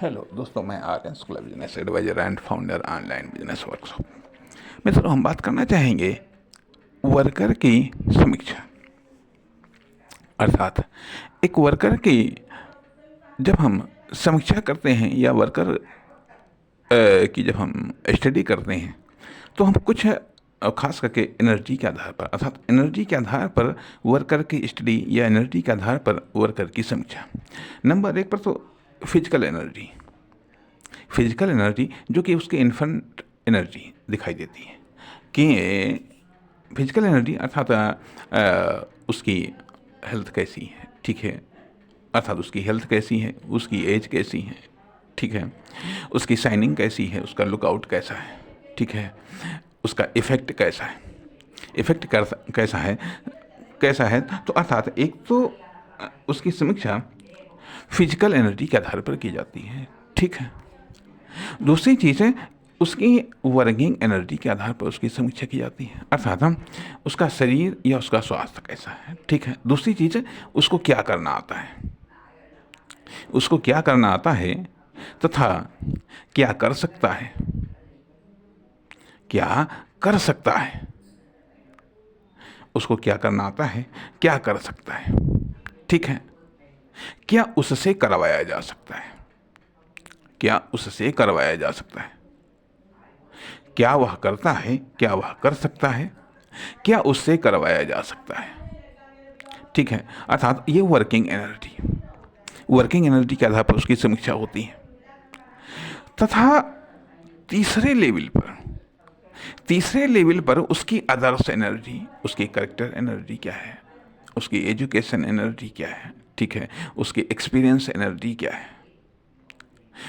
Hello दोस्तों, मैं Aryan Shukla, business advisor and founder online business workshop. मित्रों, हम बात करना चाहेंगे वर्कर की समीक्षा। अर्थात एक वर्कर की जब हम समीक्षा करते हैं या वर्कर की जब हम स्टडी करते हैं तो हम कुछ खास करके एनर्जी के आधार पर, अर्थात एनर्जी के आधार पर वर्कर की स्टडी या एनर्जी के आधार पर वर्कर की समीक्षा। नंबर एक पर तो फिजिकल एनर्जी। फिजिकल एनर्जी जो कि उसके इन्फेंट एनर्जी दिखाई देती है कि फिजिकल एनर्जी अर्थात उसकी हेल्थ कैसी है, ठीक है। अर्थात उसकी हेल्थ कैसी है, उसकी एज कैसी है, ठीक है। उसकी शाइनिंग कैसी है, उसका लुकआउट कैसा है, ठीक है। उसका इफ़ेक्ट कैसा है, इफ़ेक्ट कैसा है। तो अर्थात एक तो उसकी समीक्षा फिजिकल एनर्जी के आधार पर की जाती है, ठीक है। दूसरी चीज़ है उसकी वर्किंग एनर्जी के आधार पर उसकी समीक्षा की जाती है, अर्थात हम उसका शरीर या उसका स्वास्थ्य कैसा है, ठीक है। दूसरी चीज़ है उसको क्या करना आता है, उसको क्या करना आता है तथा क्या कर सकता है, क्या कर सकता है। उसको क्या करना आता है, क्या कर सकता है, ठीक है। क्या उससे करवाया जा सकता है, क्या उससे करवाया जा सकता है। क्या वह करता है, क्या वह कर सकता है, क्या उससे करवाया जा सकता है, ठीक है। अर्थात ये वर्किंग एनर्जी के आधार पर उसकी समीक्षा होती है। तथा तीसरे लेवल पर उसकी अदर्स एनर्जी, उसकी करेक्टर एनर्जी क्या है, उसकी एजुकेशन एनर्जी क्या है, ठीक है। उसकी एक्सपीरियंस एनर्जी क्या है,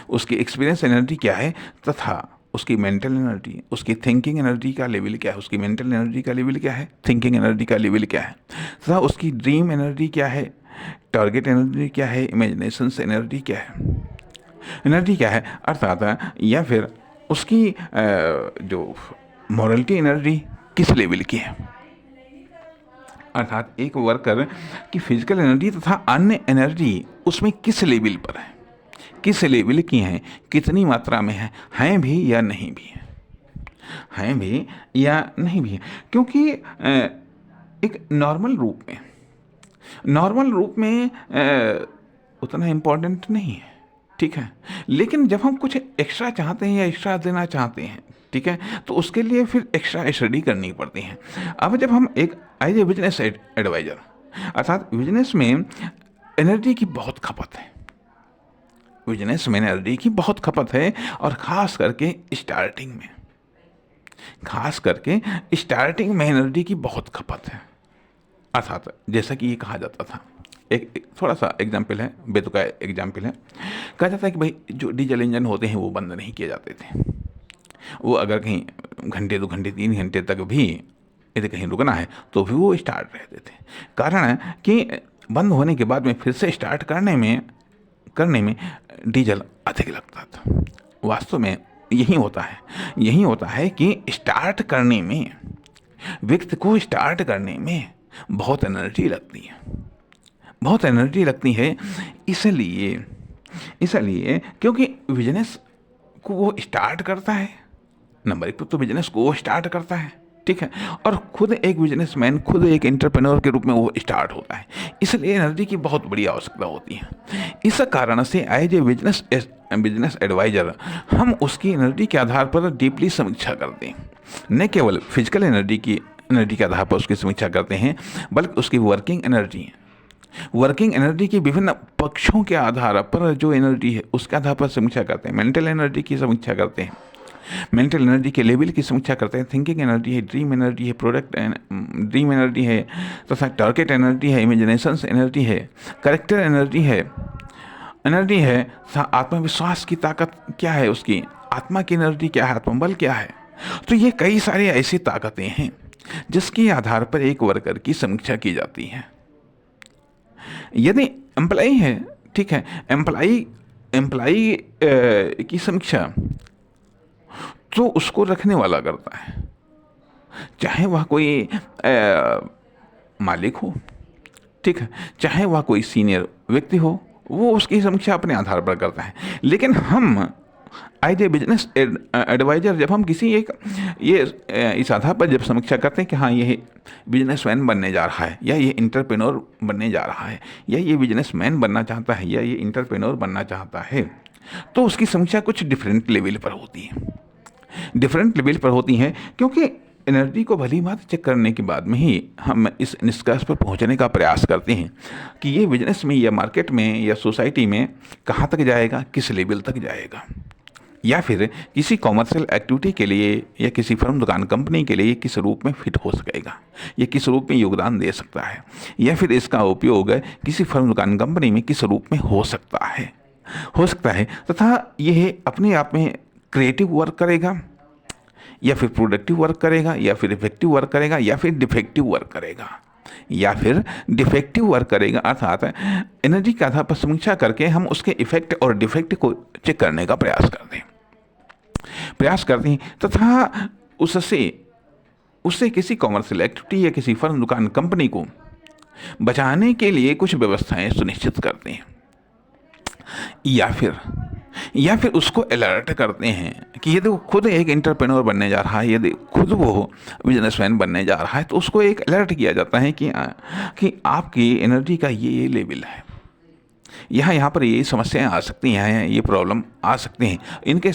उसकी एक्सपीरियंस एनर्जी क्या है। तथा उसकी मेंटल एनर्जी, उसकी थिंकिंग एनर्जी का लेवल क्या है, उसकी मेंटल एनर्जी का लेवल क्या है, थिंकिंग एनर्जी का लेवल क्या है। तथा उसकी ड्रीम एनर्जी क्या है, टारगेट एनर्जी क्या है, इमेजिनेशंस एनर्जी क्या है, एनर्जी क्या है। अर्थात या फिर उसकी जो मॉरलिटी एनर्जी किस लेवल की है। अर्थात एक वर्कर की फिजिकल एनर्जी तथा अन्य एनर्जी उसमें किस लेवल पर है, किस लेवल की हैं, कितनी मात्रा में हैं भी या नहीं भी हैं भी या नहीं भी हैं। क्योंकि एक नॉर्मल रूप में उतना इम्पोर्टेंट नहीं है, ठीक है। लेकिन जब हम कुछ एक्स्ट्रा चाहते हैं या एक्स्ट्रा देना चाहते हैं, ठीक है, तो उसके लिए फिर एक्स्ट्रा स्टडी करनी पड़ती है। अब जब हम एक एज ए बिजनेस एडवाइजर, अर्थात बिजनेस में एनर्जी की बहुत खपत है, बिजनेस में एनर्जी की बहुत खपत है। और ख़ास करके स्टार्टिंग में एनर्जी की बहुत खपत है। अर्थात जैसा कि ये कहा जाता था, एक थोड़ा सा एग्जाम्पल है, बेतुका एग्जाम्पल है। कहा जाता है कि भाई जो डीजल इंजन होते हैं वो बंद नहीं किए जाते थे। वो अगर कहीं घंटे 2 घंटे 3 घंटे तक भी यदि कहीं रुकना है तो भी वो स्टार्ट रहते थे। कारण है कि बंद होने के बाद में फिर से स्टार्ट करने में डीजल अधिक लगता था। वास्तव में यही होता है कि व्यक्ति को स्टार्ट करने में बहुत एनर्जी लगती है। इसलिए क्योंकि बिजनेस को वो स्टार्ट करता है, नंबर एक तो बिजनेस को वो स्टार्ट करता है, ठीक है। और खुद एक बिजनेसमैन, खुद एक एंटरप्रेन्योर के रूप में वो स्टार्ट होता है। इसलिए एनर्जी की बहुत बड़ी आवश्यकता होती है। इस कारण से एज ए बिजनेस एडवाइजर हम उसकी एनर्जी के आधार पर डीपली समीक्षा करते हैं। न केवल फिजिकल एनर्जी के आधार पर उसकी समीक्षा करते हैं, बल्कि उसकी वर्किंग एनर्जी के विभिन्न पक्षों के आधार पर जो एनर्जी है उसके आधार पर समीक्षा करते हैं। मेंटल एनर्जी की समीक्षा करते हैं, मेंटल एनर्जी के लेवल की समीक्षा करते हैं। थिंकिंग एनर्जी है, ड्रीम एनर्जी है तथा टारगेट एनर्जी है, इमेजिनेशंस एनर्जी है, करेक्टर एनर्जी है तथा आत्मविश्वास की ताकत क्या है, उसकी आत्मा की एनर्जी क्या है, आत्मबल क्या है। तो ये कई सारी ऐसी ताकतें हैं जिसके आधार पर एक वर्कर की समीक्षा की जाती है। यदि एम्प्लाई है, ठीक है, एम्प्लाई की समीक्षा तो उसको रखने वाला करता है, चाहे वह कोई मालिक हो, ठीक है, चाहे वह कोई सीनियर व्यक्ति हो, वो उसकी समीक्षा अपने आधार पर करता है। लेकिन हम एज ए बिजनेस एडवाइजर जब हम किसी एक इस आधार पर जब समीक्षा करते हैं कि हाँ ये बिजनेसमैन बनने जा रहा है, या ये इंटरप्रेन्योर बनने जा रहा है, या ये बिजनेसमैन बनना चाहता है, या ये इंटरप्रेन्योर बनना चाहता है, तो उसकी समीक्षा कुछ डिफरेंट लेवल पर होती है। डिफरेंट लेवल पर होती हैं क्योंकि एनर्जी को भली बात चेक करने के बाद में ही हम इस निष्कर्ष पर पहुंचने का प्रयास करते हैं कि ये बिजनेस में या मार्केट में या सोसाइटी में कहाँ तक जाएगा, किस लेवल तक जाएगा, या फिर किसी कॉमर्शियल एक्टिविटी के लिए या किसी फर्म दुकान कंपनी के लिए किस रूप में फिट हो सकेगा, या किस रूप में योगदान दे सकता है, या फिर इसका उपयोग किसी फर्म दुकान कंपनी में किस रूप में हो सकता है तथा यह अपने आप में क्रिएटिव वर्क करेगा, या फिर प्रोडक्टिव वर्क करेगा, या फिर इफेक्टिव वर्क करेगा, या फिर डिफेक्टिव वर्क करेगा, अर्थात एनर्जी के आधार पर समीक्षा करके हम उसके इफेक्ट और डिफेक्ट को चेक करने का प्रयास करते हैं तथा उससे किसी कॉमर्शियल एक्टिविटी या किसी फर्म दुकान कंपनी को बचाने के लिए कुछ व्यवस्थाएं सुनिश्चित करते हैं, या फिर उसको अलर्ट करते हैं कि यदि वो खुद एक इंटरप्रेन्योर बनने जा रहा है, यदि खुद वो बिजनेसमैन बनने जा रहा है, तो उसको एक अलर्ट किया जाता है कि आपकी एनर्जी का ये लेवल है, यहाँ पर ये समस्याएं आ सकती हैं, ये प्रॉब्लम आ सकते हैं, इनके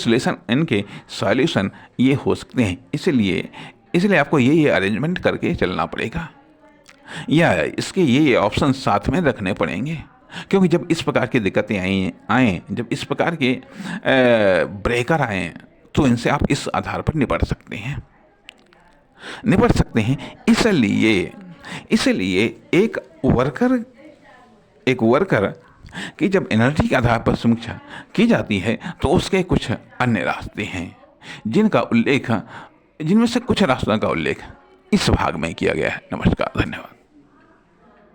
सॉल्यूशन ये हो सकते हैं, इसलिए आपको ये अरेंजमेंट करके चलना पड़ेगा, या इसके ये ऑप्शन साथ में रखने पड़ेंगे। क्योंकि जब इस प्रकार की दिक्कतें आएँ, जब इस प्रकार के ब्रेकर आएँ, तो इनसे आप इस आधार पर निपट सकते हैं। इसलिए एक वर्कर की जब एनर्जी के आधार पर समीक्षा की जाती है तो उसके कुछ अन्य रास्ते हैं जिनमें से कुछ रास्तों का उल्लेख इस भाग में किया गया है। नमस्कार, धन्यवाद।